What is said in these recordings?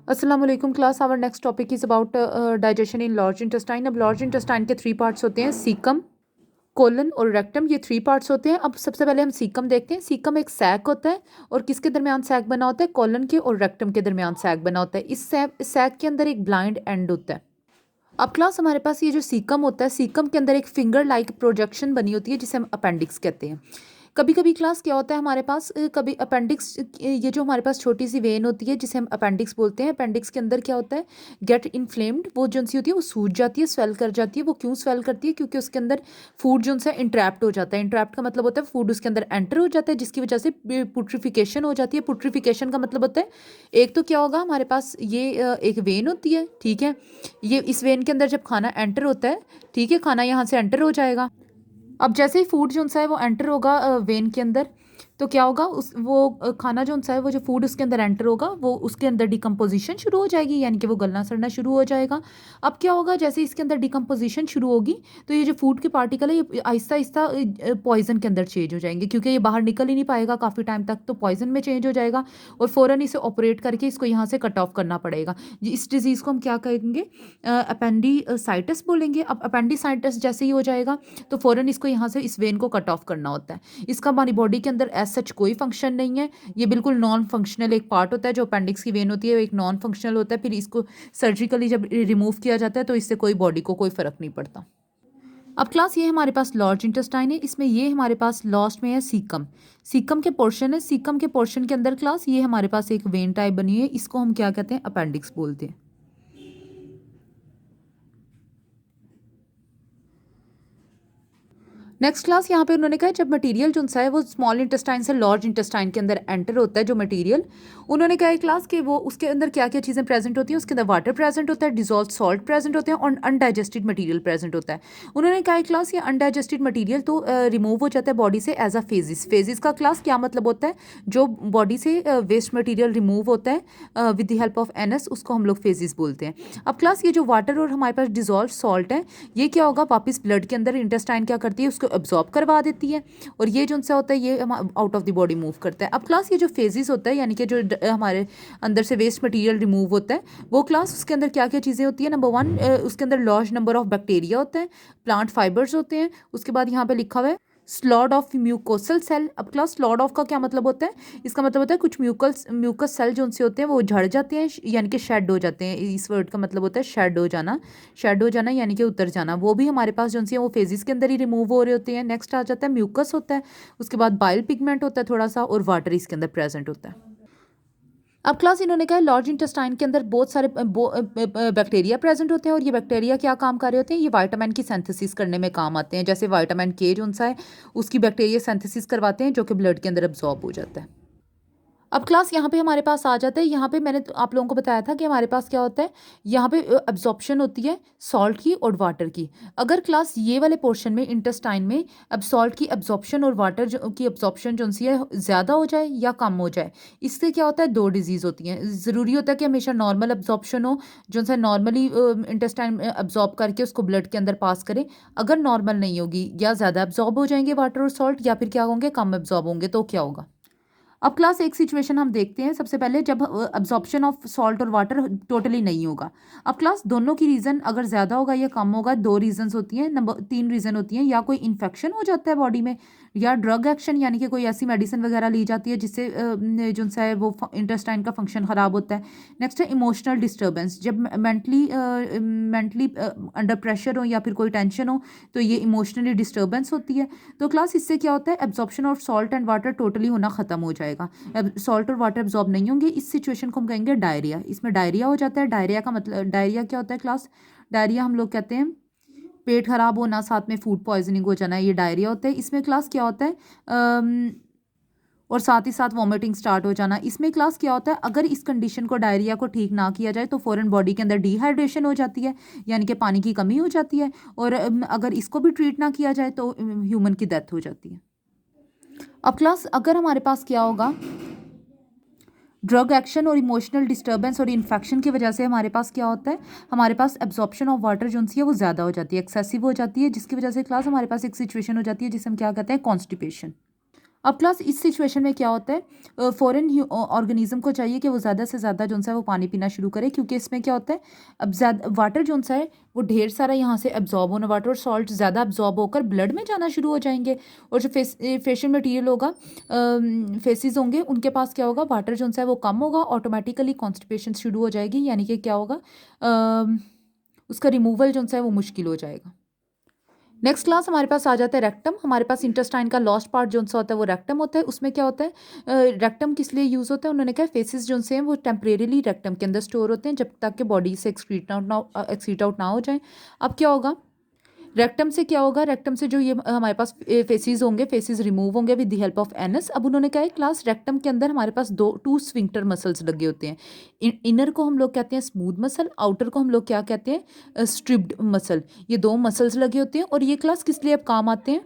अस्सलाम वालेकुम class. Our next topic is about digestion in large intestine. अब large intestine के 3 पार्ट्स होते हैं, सीकम, कोलन और रेक्टम। ये 3 पार्ट्स होते हैं। अब सबसे पहले हम सीकम देखते हैं। सीकम एक सैक होता है और किसके दरमियान सैक बना होता है? कोलन के और रेक्टम के दरमियान सैक बना होता है। इस सैक के अंदर एक ब्लाइंड एंड होता है। अब क्लास हमारे पास ये जो सीकम होता है, सीकम के अंदर एक फिंगर लाइक प्रोजेक्शन बनी होती है जिसे हम अपेंडिक्स कहते हैं। कभी कभी क्लास क्या होता है हमारे पास, कभी अपेंडिक्स, ये जो हमारे पास छोटी सी वेन होती है जिसे हम अपेंडिक्स बोलते हैं, अपेंडिक्स के अंदर क्या होता है, गेट इन्फ्लेम्ड, वो जो सी होती है वो सूज जाती है, स्वेल कर जाती है। वो क्यों स्वेल करती है? क्योंकि उसके अंदर फूड जो है इंट्रैप्ट हो जाता है। इंट्रैप्ट का मतलब होता है फूड उसके अंदर एंटर हो जाता है, जिसकी वजह से पुट्रिफिकेशन हो जाती है। पुट्रिफिकेशन का मतलब होता है, एक तो क्या होगा हमारे पास, ये एक वेन होती है, ठीक है। ये इस वेन के अंदर जब खाना एंटर होता है, ठीक है, खाना यहाँ से एंटर हो जाएगा। अब जैसे ही फूड जो सा है वो एंटर होगा वेन के अंदर, तो क्या होगा, उस वो खाना जो सा है, वो जो फूड उसके अंदर एंटर होगा, वो उसके अंदर डिकम्पोजिशन शुरू हो जाएगी, यानी कि वो गलना सड़ना शुरू हो जाएगा। अब क्या होगा, जैसे इसके अंदर डिकम्पोजिशन शुरू होगी, तो ये जो फूड के पार्टिकल है ये आहिस्ता आहिस्ता पॉइजन के अंदर चेंज हो जाएंगे, क्योंकि ये बाहर निकल ही नहीं पाएगा काफ़ी टाइम तक, तो पॉइजन में चेंज हो जाएगा और फ़ौरन इसे ऑपरेट करके इसको यहाँ से कट ऑफ करना पड़ेगा। इस डिज़ीज़ को हम क्या कहेंगे? अपेंडिसाइटिस बोलेंगे। अब अपेंडिसाइटिस जैसे ही हो जाएगा तो फ़ौरन इसको यहाँ से इस वेन को कट ऑफ करना होता है। इसका हमारी बॉडी के अंदर एज सच कोई फंक्शन नहीं है, ये बिल्कुल नॉन फंक्शनल एक पार्ट होता है। जो अपेंडिक्स की वेन होती है वो एक नॉन फंक्शनल होता है, फिर इसको सर्जिकली जब रिमूव किया जाता है तो इससे कोई बॉडी को कोई फ़र्क नहीं पड़ता। अब क्लास ये हमारे पास लार्ज इंटेस्टाइन है, इसमें ये हमारे पास लास्ट में है सीकम। सीकम के पोर्शन है, सीकम के पोर्शन के अंदर क्लास ये हमारे पास एक वेन टाइप बनी है, इसको हम क्या कहते हैं? अपेंडिक्स बोलते हैं। नेक्स्ट क्लास यहाँ पे उन्होंने कहा जब मटेरियल जो सा है वो स्मॉल इंटेस्टाइन से लार्ज इंटेस्टाइन के अंदर एंटर होता है, जो मटेरियल, उन्होंने कहा है क्लास कि वो उसके अंदर क्या क्या चीज़ें प्रेजेंट होती हैं। उसके अंदर वाटर प्रेजेंट होता है, डिजॉल्व सॉल्ट प्रेजेंट होते हैं और अनडाइजेस्टेड मटेरियल प्रेजेंट होता है। उन्होंने कहा है क्लास ये अनडाइजेस्टेड मटेरियल तो रिमूव हो जाता है बॉडी से एज अ फेजिस। फेजिस का क्लास क्या मतलब होता है? जो बॉडी से वेस्ट मटीरियल रिमूव होता है with the help of anus, उसको हम लोग फेजिस बोलते हैं। अब क्लास ये जो वाटर और हमारे पास डिजॉल्व सॉल्ट है, ये क्या होगा, वापस ब्लड के अंदर इंटेस्टाइन क्या करती है, उसको एब्जॉर्ब करवा देती है और ये जो सा होता है ये out of the body move करता है। अब क्लास ये जो फेजेस होता है, यानी कि जो हमारे अंदर से वेस्ट मटेरियल रिमूव होता है, वो क्लास उसके अंदर क्या क्या चीज़ें होती है? नंबर 1, उसके अंदर लार्ज नंबर ऑफ बैक्टीरिया होता है, प्लांट फाइबर्स होते हैं। उसके बाद यहाँ पे लिखा हुआ है स्लॉड ऑफ म्यूकोसल सेल। अब क्लास स्लॉड ऑफ का क्या मतलब होता है? इसका मतलब होता है कुछ म्यूकस सेल जो उनसे होते हैं वो झड़ जाते हैं, यानी कि शेड हो जाते हैं। इस वर्ड का मतलब होता है शेड हो जाना। शेड हो जाना यानी कि उतर जाना, वो भी हमारे पास जो सी है वो फेजिस के अंदर ही रिमूव हो रहे होते हैं। नेक्स्ट आ जाता है म्यूकस होता है, उसके बाद बाइल पिगमेंट होता है थोड़ा सा, और वाटर इसके अंदर प्रेजेंट होता है। अब क्लास इन्होंने कहा लार्ज इंटेस्टाइन के अंदर बहुत सारे बैक्टीरिया प्रेजेंट होते हैं, और ये बैक्टीरिया क्या काम कर रहे होते हैं? ये विटामिन की सिंथेसिस करने में काम आते हैं। जैसे विटामिन के जो सा है उसकी बैक्टीरिया सिंथेसिस करवाते हैं, जो कि ब्लड के अंदर अब्जॉर्ब हो जाता है। अब क्लास यहाँ पे हमारे पास आ जाता है, यहाँ पे मैंने तो आप लोगों को बताया था कि हमारे पास क्या होता है, यहाँ पे एब्जॉर्प्शन होती है सॉल्ट की और वाटर की। अगर क्लास ये वाले पोर्शन में इंटेस्टाइन में अब सॉल्ट की एब्जॉर्प्शन और वाटर जो की एब्जॉर्प्शन जो सी है ज़्यादा हो जाए या कम हो जाए, इससे क्या होता है, दो डिजीज़ होती हैं। ज़रूरी होता है कि हमेशा नॉर्मल एब्जॉर्प्शन हो, जो सा नॉर्मली इंटेस्टाइन एब्जॉर्ब करके उसको ब्लड के अंदर पास करें। अगर नॉर्मल नहीं होगी, या ज़्यादा एब्जॉर्ब हो जाएंगे वाटर और सॉल्ट, या फिर क्या होंगे, कम एब्जॉर्ब होंगे, तो क्या होगा? अब क्लास एक सिचुएशन हम देखते हैं सबसे पहले, जब अब्जॉर्प्शन ऑफ सॉल्ट और वाटर टोटली नहीं होगा। अब क्लास दोनों की रीज़न अगर ज़्यादा होगा या कम होगा, दो रीजंस होती हैं, नंबर 3 रीज़न होती हैं। या कोई इन्फेक्शन हो जाता है बॉडी में, या ड्रग एक्शन, यानी कि कोई ऐसी मेडिसिन वगैरह ली जाती है जिससे जो सा है वो इंटेस्टाइन का फंक्शन ख़राब होता है। नेक्स्ट है इमोशनल डिस्टर्बेंस, जब मेंटली अंडर प्रेशर हो या फिर कोई टेंशन हो, तो ये इमोशनली डिस्टर्बेंस होती है। तो क्लास इससे क्या होता है, absorption of salt and water totally होना ख़त्म हो जाएगा। अब सॉल्ट और वाटर एब्जॉर्ब नहीं होंगे, इस सिचुएशन को हम कहेंगे डायरिया। इसमें डायरिया हो जाता है। डायरिया का मतलब, डायरिया क्या होता है क्लास? डायरिया हम लोग कहते हैं पेट खराब होना, साथ में फूड पॉइजनिंग हो जाना, ये डायरिया होता है। इसमें क्लास क्या होता है, और साथ ही साथ वॉमिटिंग स्टार्ट हो जाना। इसमें क्लास क्या होता है, अगर इस कंडीशन को, डायरिया को ठीक ना किया जाए, तो फ़ौरन बॉडी के अंदर डिहाइड्रेशन हो जाती है, यानी कि पानी की कमी हो जाती है, और अगर इसको भी ट्रीट ना किया जाए तो ह्यूमन की डेथ हो जाती है। अब क्लास अगर हमारे पास क्या होगा, ड्रग एक्शन और इमोशनल डिस्टर्बेंस और इन्फेक्शन की वजह से हमारे पास क्या होता है, हमारे पास एब्जॉर्प्शन ऑफ वाटर जो सी है वो ज़्यादा हो जाती है, एक्सेसिव हो जाती है, जिसकी वजह से क्लास हमारे पास एक सिचुएशन हो जाती है जिसे हम क्या कहते हैं, कॉन्स्टिपेशन। अब क्लास इस सिचुएशन में क्या होता है, फॉरेन ऑर्गेनिज्म को चाहिए कि वो ज़्यादा से ज़्यादा जो है वो पानी पीना शुरू करे, क्योंकि इसमें क्या होता है, अब ज़्यादा वाटर जो है वो ढेर सारा यहाँ से एब्जॉर्ब होना, वाटर और सॉल्ट ज़्यादा एब्जॉर्ब होकर ब्लड में जाना शुरू हो जाएंगे, और जो फेशियल मटेरियल होगा, फेसेस होंगे, उनके पास क्या होगा, वाटर जो है वो कम होगा, ऑटोमेटिकली कॉन्स्टिपेशन शुरू हो जाएगी, यानी कि क्या होगा, उसका रिमूवल जो है वो मुश्किल हो जाएगा। नेक्स्ट क्लास हमारे पास आ जाता है रेक्टम। हमारे पास इंटेस्टाइन का लास्ट पार्ट जो सा होता है वो रेक्टम होता है। उसमें क्या होता है, रेक्टम किस लिए यूज़ होता है, उन्होंने कहा फेसेस जो से हैं वो टेम्परेरीली रेक्टम के अंदर स्टोर होते हैं जब तक कि बॉडी से एक्सक्रीट आउट ना हो जाए। अब क्या होगा, रेक्टम से क्या होगा, रेक्टम से जो ये हमारे पास फेसेस होंगे, फेसेस रिमूव होंगे with the help of anus. अब उन्होंने कहा है क्लास रेक्टम के अंदर हमारे पास टू स्फिंक्टर मसल्स लगे होते हैं। इनर को हम लोग कहते हैं स्मूथ मसल, आउटर को हम लोग क्या कहते हैं, स्ट्रिप्ड मसल। ये दो मसल्स लगे होते हैं, और ये क्लास किस लिए अब काम आते हैं।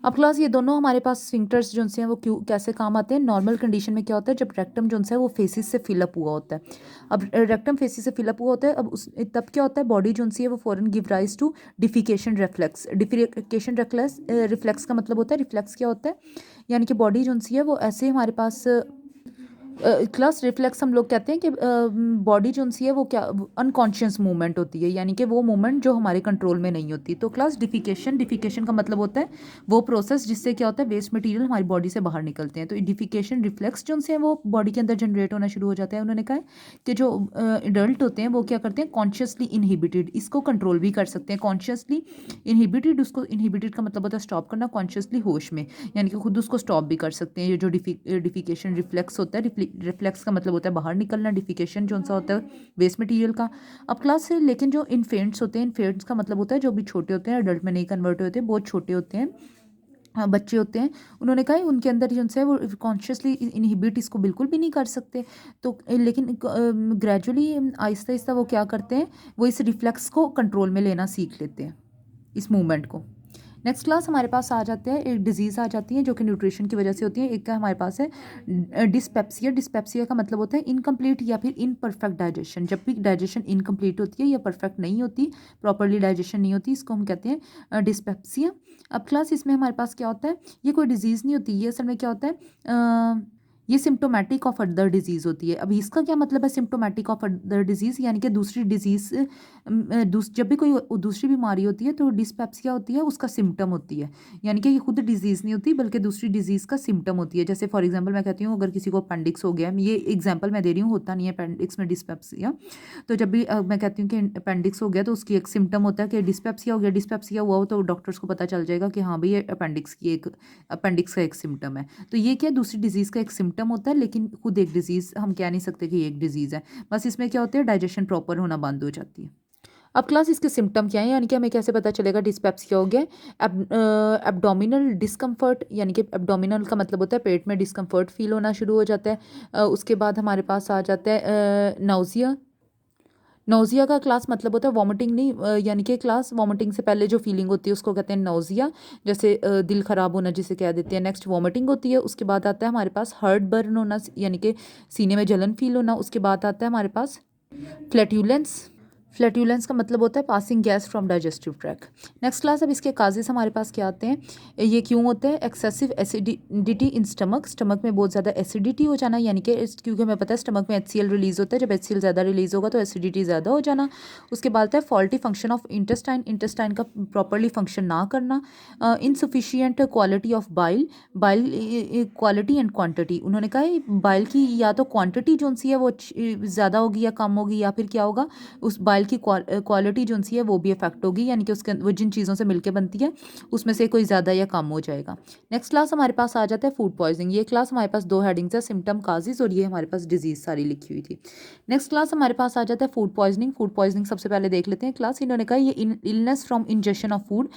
अब क्लास ये दोनों हमारे पास स्फिंक्टर्स जो हैं वो क्यों कैसे काम आते हैं। नॉर्मल कंडीशन में क्या होता है, जब रेक्टम जो है वो फेसिस से फिलअप हुआ होता है। अब रेक्टम फेसिस से फिलअप हुआ होता है, अब उस तब क्या होता है, बॉडी जो है वो फॉरन give rise to defecation reflex. Defecation reflex का मतलब होता है, रिफ्लेक्स क्या होता है, यानी कि बॉडी जो है वो ऐसे हमारे पास क्लास रिफ्लेक्स हम लोग कहते हैं कि बॉडी जो है वो क्या अनकॉन्शियस मूवमेंट होती है, यानी कि वो मूवमेंट जो हमारे कंट्रोल में नहीं होती। तो क्लास डिफिकेशन का मतलब होता है वो प्रोसेस जिससे क्या होता है, वेस्ट मटेरियल हमारी बॉडी से बाहर निकलते हैं। तो डिफिकेशन रिफ्लेक्स जो है वो बॉडी के अंदर जनरेट होना शुरू हो जाता है। उन्होंने कहा है कि जो एडल्ट होते हैं वो क्या करते हैं, कॉन्शियसली इनहिबिटेड, इसको कंट्रोल भी कर सकते हैं। कॉन्शियसली इनहिबिटेड, उसको इनहिबिटेड का मतलब होता है स्टॉप करना, कॉन्शियसली होश में, यानी कि खुद उसको स्टॉप भी कर सकते हैं। ये जो डिफिकेशन रिफ्लेक्स होता है, रिफ्लेक्स का मतलब होता है बाहर निकलना, डिफिकेशन जो सा होता है वेस्ट मटेरियल का। अब क्लास से लेकिन जो इन्फेंट्स होते हैं, इन्फेंट्स का मतलब होता है जो भी छोटे होते हैं, एडल्ट में नहीं कन्वर्ट होते, बहुत छोटे होते हैं, बच्चे होते हैं। उन्होंने कहा उनके अंदर जो है वो कॉन्शियसली इनहिबिट इसको बिल्कुल भी नहीं कर सकते। तो लेकिन ग्रेजुअली आहिस्ता आहिस्ता वो क्या करते हैं, वो इस रिफ्लेक्स को कंट्रोल में लेना सीख लेते हैं, इस मूवमेंट को। नेक्स्ट क्लास हमारे पास आ जाते हैं, एक डिजीज़ आ जाती है जो कि न्यूट्रिशन की वजह से होती है। एक का हमारे पास है डिस्पेप्सिया। डिस्पेप्सिया का मतलब होता है इनकम्प्लीट या फिर इनपरफेक्ट डाइजेशन। जब भी डाइजेशन इनकम्प्लीट होती है या परफेक्ट नहीं होती, प्रॉपरली डाइजेशन नहीं होती, इसको हम कहते हैं डिस्पेप्सिया। अब क्लास इसमें हमारे पास क्या होता है, ये कोई डिजीज़ नहीं होती, ये असल में क्या होता है, ये सिम्टोमेटिक ऑफ अदर डिजीज़ होती है। अभी इसका क्या मतलब है सिम्टोमेटिक ऑफ अदर डिजीज़, यानी कि दूसरी डिजीज़, जब भी कोई दूसरी बीमारी होती है तो डिस्पेप्सिया होती है, उसका सिम्टम होती है, यानी कि ये खुद डिजीज़ नहीं होती बल्कि दूसरी डिजीज़ का सिम्टम होती है। जैसे फॉर एग्जांपल मैं कहती हूँ, अगर किसी को अपेंडिक्स हो गया, ये एग्जांपल मैं दे रही हूँ, होता नहीं है अपेंडिक्स में डिस्पेप्सिया। तो जब भी मैं कहती हूँ कि अपेंडिक्स हो गया तो उसकी एक सिम्टम होता है कि डिस्पेप्सिया हो गया। डिस्पेप्सिया हुआ हो तो डॉक्टर्स को पता चल जाएगा कि हाँ भाई ये अपेंडिक्स का एक सिम्टम है। तो ये क्या दूसरी डिजीज़ का एक सिम्टम होता है, लेकिन खुद एक डिजीज़ हम कह नहीं सकते कि ये एक डिजीज़ है। बस इसमें क्या होता है, डाइजेशन प्रॉपर होना बंद हो जाती है। अब क्लास इसके सिम्टम क्या है, यानी कि हमें कैसे पता चलेगा डिस्पेप्सिया हो गया। एब्डोमिनल डिस्कम्फर्ट, यानी कि एब्डोमिनल का मतलब होता है पेट में डिस्कम्फर्ट फील होना शुरू हो जाता है। उसके बाद हमारे पास आ जाता है नाउजिया। नोज़िया का क्लास मतलब होता है वॉमिटिंग नहीं, यानी कि क्लास वॉमिटिंग से पहले जो फीलिंग होती है उसको कहते हैं नोज़िया, जैसे दिल ख़राब होना जिसे कह देते हैं। नेक्स्ट वॉमिटिंग होती है, उसके बाद आता है हमारे पास हार्ट बर्न होना, यानी कि सीने में जलन फील होना। उसके बाद आता है हमारे पास फ्लैट्यूलेंस। फ्लैट्यूलेंस का मतलब होता है passing gas from digestive track. Next class, अब इसके काजेस हमारे पास क्या आते हैं, ये क्यों होते हैं। Excessive acidity in stomach, stomach में बहुत ज़्यादा एसिडिटी हो जाना, यानी कि क्योंकि हमें पता है स्टमक में HCl रिलीज होता है, जब HCl ज़्यादा रिलीज होगा तो एसिडिटी ज़्यादा हो जाना। उसके बाद है faulty function of intestine, intestine का प्रॉपरली फंक्शन ना करना। Insufficient quality of bile, bile quality and quantity. उन्होंने कहा है बाइल की या तो क्वान्टिटी जो सी है वो ज़्यादा होगी या कम होगी, या फिर क्या होगा उस बाइल की क्वालिटी जो सी है वो भी इफेक्ट होगी, यानी कि उसके वो जिन चीज़ों से मिलकर बनती है उसमें से कोई ज़्यादा या कम हो जाएगा। नेक्स्ट क्लास हमारे पास आ जाता है फूड पॉइजनिंग। ये क्लास हमारे पास दो हेडिंग्स है, सिम्टम काजेज, और ये हमारे पास डिजीज़ सारी लिखी हुई थी। नेक्स्ट क्लास हमारे पास आ जाता है फूड पॉइजनिंग। फूड पॉइजनिंग सबसे पहले देख लेते हैं क्लास। इन्होंने कहा ये illness from injection of food.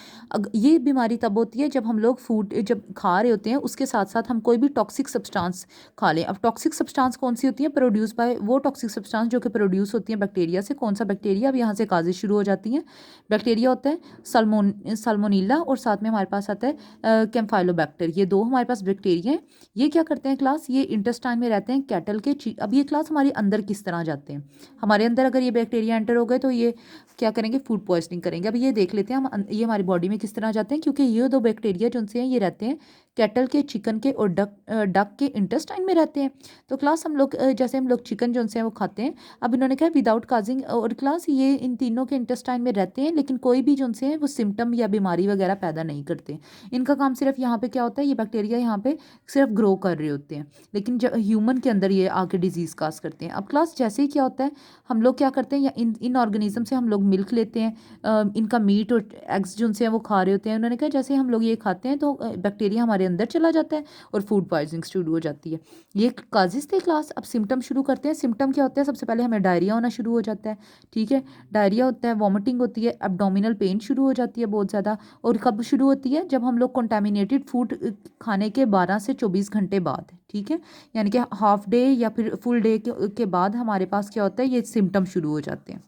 ये बीमारी तब होती है जब हम लोग फूड जब खा रहे होते हैं उसके साथ साथ हम कोई भी टॉक्सिक सब्सटेंस खा लें। अब टॉक्सिक सब्सटेंस कौन सी होती है, प्रोड्यूस बाय वो टॉक्सिक सब्सटेंस जो कि प्रोड्यूस होती है बैक्टीरिया से। कौन सा बैक्टीरिया, अब यहाँ से काजें शुरू हो जाती हैं। बैक्टीरिया होता है साल्मोनेला, और साथ में हमारे पास आता है कैम्फाइलोबैक्टर। ये दो हमारे पास बैक्टीरिया हैं। ये क्या करते हैं क्लास, ये इंटेस्टाइन में रहते हैं कैटल के। अब ये क्लास हमारे अंदर किस तरह जाते हैं, हमारे अंदर अगर ये बैक्टीरिया एंटर हो गए तो ये क्या करेंगे, फूड पॉइजनिंग करेंगे। अब ये देख लेते हैं हम ये हमारी बॉडी में किस तरह जाते हैं, क्योंकि ये दो बैक्टीरिया जो उनसे हैं ये रहते हैं कैटल के, चिकन के और डक के इंटेस्टाइन में रहते हैं। तो क्लास हम लोग जैसे हम लोग चिकन जो है वो खाते हैं, अब इन्होंने कहा विदाउट काजिंग, और क्लास ये इन तीनों के इंटेस्टाइन में रहते हैं लेकिन कोई भी जो है वो सिम्टम या बीमारी वगैरह पैदा नहीं करते। इनका काम सिर्फ यहाँ पे क्या होता है, ये बैक्टीरिया यहाँ पे सिर्फ ग्रो कर रहे होते हैं, लेकिन जब ह्यूमन के अंदर ये आके डिजीज़ काज करते हैं। अब क्लास जैसे ही क्या होता है, हम लोग क्या करते हैं, या इन ऑर्गेनिज्म से हम लोग मिल्क लेते हैं, इनका मीट और एग्स जो उनसे वो खा रहे होते हैं। उन्होंने कहा जैसे हम लोग ये खाते हैं तो बैक्टीरिया हमारे अंदर चला जाता है और फूड पॉइजनिंग शुरू हो जाती है। ये काजिज थे क्लास। अब सिम्टम शुरू करते हैं। सिम्टम क्या होता है, सबसे पहले हमें डायरिया होना शुरू हो जाता है, ठीक है, डायरिया होता है, वॉमिटिंग होती है, एब्डोमिनल पेन शुरू हो जाती है बहुत ज़्यादा। और कब शुरू होती है, जब हम लोग कंटामिनेटेड फूड खाने के 12 से 24 घंटे बाद, ठीक है, यानी कि हाफ डे या फिर फुल डे के बाद हमारे पास क्या होता है, ये सिम्टम शुरू हो जाते हैं।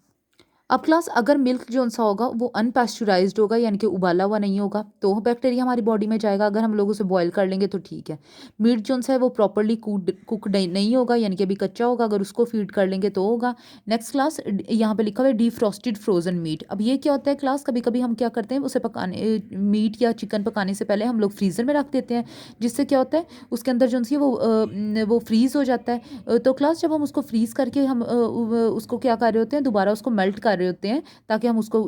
अब क्लास अगर मिल्क जो सा होगा वो अनपैस्चराइज्ड होगा, यानी कि उबाला हुआ नहीं होगा, तो बैक्टीरिया हमारी बॉडी में जाएगा। अगर हम लोग उसे बॉयल कर लेंगे तो ठीक है। मीट जो सा है वो प्रॉपरली कुकड नहीं होगा, यानी कि अभी कच्चा होगा, अगर उसको फीड कर लेंगे तो होगा। नेक्स्ट क्लास, यहाँ पे लिखा हुआ है डीफ्रॉस्टेड फ्रोजन मीट। अब ये क्या होता है क्लास, कभी कभी हम क्या करते हैं, उसे पकाने, मीट या चिकन पकाने से पहले हम लोग फ्रीज़र में रख देते हैं, जिससे क्या होता है उसके अंदर जो सी वो फ्रीज़ हो जाता है। तो क्लास जब हम उसको फ्रीज़ करके हम उसको क्या कर रहे होते हैं, दोबारा उसको मेल्ट कर रहे होते हैं ताकि हम उसको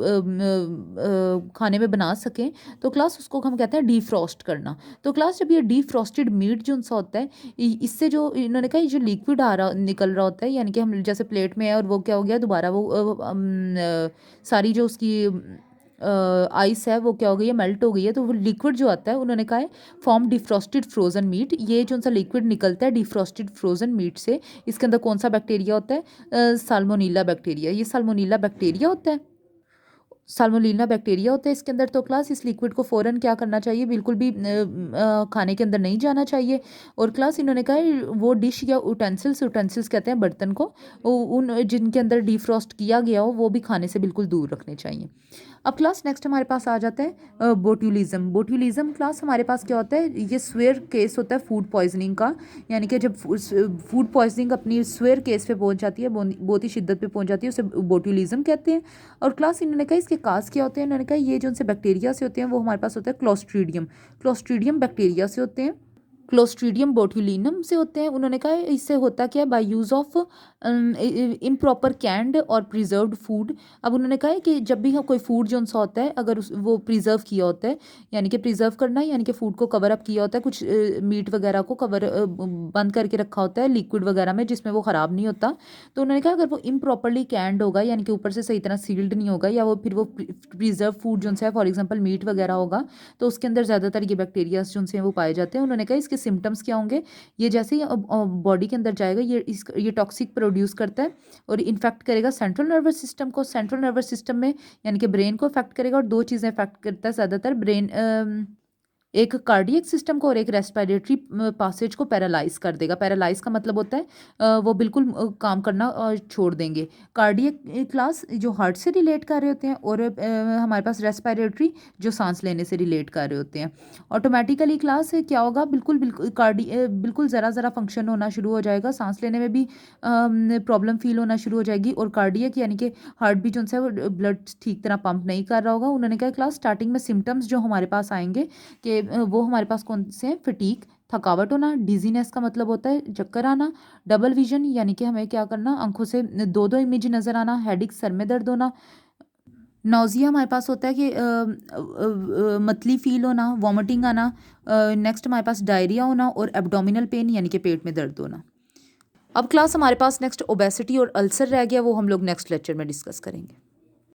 खाने में बना सकें, तो क्लास उसको हम कहते हैं डीफ्रॉस्ट करना। तो क्लास जब ये डीफ्रॉस्टेड मीट जो सा होता है, इससे जो इन्होंने कहा जो लिक्विड आ रहा निकल रहा होता है, यानी कि हम जैसे प्लेट में है और वो क्या हो गया दोबारा वो सारी जो उसकी आइस है वो क्या हो गई है, मेल्ट हो गई है, तो वो लिक्विड जो आता है, उन्होंने कहा है फॉर्म डिफ्रॉस्टेड फ्रोजन मीट। ये जो सा लिक्विड निकलता है डिफ्रॉस्टेड फ्रोजन मीट से, इसके अंदर कौन सा बैक्टीरिया होता है, साल्मोनीला बैक्टीरिया। ये साल्मोनीला बैक्टीरिया होता है, साल्मोनेला बैक्टीरिया होता है इसके अंदर। तो क्लास इस लिक्विड को फ़ौरन क्या करना चाहिए, बिल्कुल भी खाने के अंदर नहीं जाना चाहिए। और क्लास इन्होंने कहा है वो डिश या उटेंसिल्स कहते हैं बर्तन को, उन जिनके अंदर डिफ्रॉस्ट किया गया हो वो भी खाने से बिल्कुल दूर रखने चाहिए। अब क्लास नेक्स्ट हमारे पास आ जाता है बोट्यूलिज्म। बोट्यूलिज्म क्लास हमारे पास क्या होता है, ये स्वेयर केस होता है फूड पॉइजनिंग का, यानी कि जब फूड पॉइजनिंग अपनी स्वेयर केस पे पहुंच जाती है, बहुत ही शिद्दत पे पहुंच जाती है, उसे बोट्यूलिज्म कहते हैं। और क्लास इन्होंने कहा इसके काज क्या होते हैं, इन्होंने कहा ये जो उनसे बैक्टीरिया से होते हैं वो हमारे पास होता है क्लोस्ट्रीडियम बैक्टीरिया से होते हैं, क्लोस्ट्रीडियम बोट्यूलिनम से होते हैं। उन्होंने कहा इससे होता क्या है, by use of improper canned और प्रिजर्व्ड फूड। अब उन्होंने कहा है कि जब भी कोई फूड जो सा होता है, अगर वो प्रिजर्व किया होता है, यानी कि प्रिजर्व करना यानी कि फूड को कवर अप किया होता है, कुछ मीट वगैरह को बंद करके रखा होता है लिक्विड वगैरह में जिसमें वो ख़राब नहीं होता। तो उन्होंने कहा अगर वो इम्प्रॉपरली कैंड होगा, यानी कि ऊपर से सही तरह सील्ड नहीं होगा, या वो फिर वो प्रिजर्व फूड जो है फॉर एग्जाम्पल मीट वगैरह होगा, तो उसके अंदर ज़्यादातर ये बैक्टीरियाज जो हैं वो पाए जाते हैं। उन्होंने कहा इसके सिम्टम्स क्या होंगे, ये जैसे ही बॉडी के अंदर जाएगा ये टॉक्सिक प्रोड्यूस करता है और इन्फेक्ट करेगा सेंट्रल नर्वस सिस्टम को। सेंट्रल नर्वस सिस्टम में यानी कि ब्रेन को इफेक्ट करेगा, और दो चीज़ें इफेक्ट करता है ज़्यादातर, ब्रेन एक कार्डियक सिस्टम को और एक रेस्पिरेटरी पासेज को पैरालाइज कर देगा। पैरालाइज का मतलब होता है वो बिल्कुल काम करना छोड़ देंगे। कार्डियक क्लास जो हार्ट से रिलेट कर रहे होते हैं, और हमारे पास रेस्पिरेटरी जो सांस लेने से रिलेट कर रहे होते हैं। ऑटोमेटिकली क्लास क्या होगा, बिल्कुल ज़रा फंक्शन होना शुरू हो जाएगा, सांस लेने में भी प्रॉब्लम फील होना शुरू हो जाएगी, और कार्डियक यानी कि हार्ट भी जो है वो ब्लड ठीक तरह पंप नहीं कर रहा होगा। उन्होंने कहा क्लास स्टार्टिंग में सिम्टम्स जो हमारे पास आएंगे कि वो हमारे पास कौन से हैं, फटीक थकावट होना, डिजीनेस का मतलब होता है चक्कर आना, डबल विजन यानी कि हमें क्या करना, आंखों से दो इमेज नज़र आना, हेडिक सर में दर्द होना, नौजिया हमारे पास होता है कि मतली फील होना, वॉमिटिंग आना, नेक्स्ट हमारे पास डायरिया होना, और एब्डोमिनल पेन यानी कि पेट में दर्द होना। अब क्लास हमारे पास नेक्स्ट ओबेसिटी और अल्सर रह गया, वो हम लोग नेक्स्ट लेक्चर में डिस्कस करेंगे।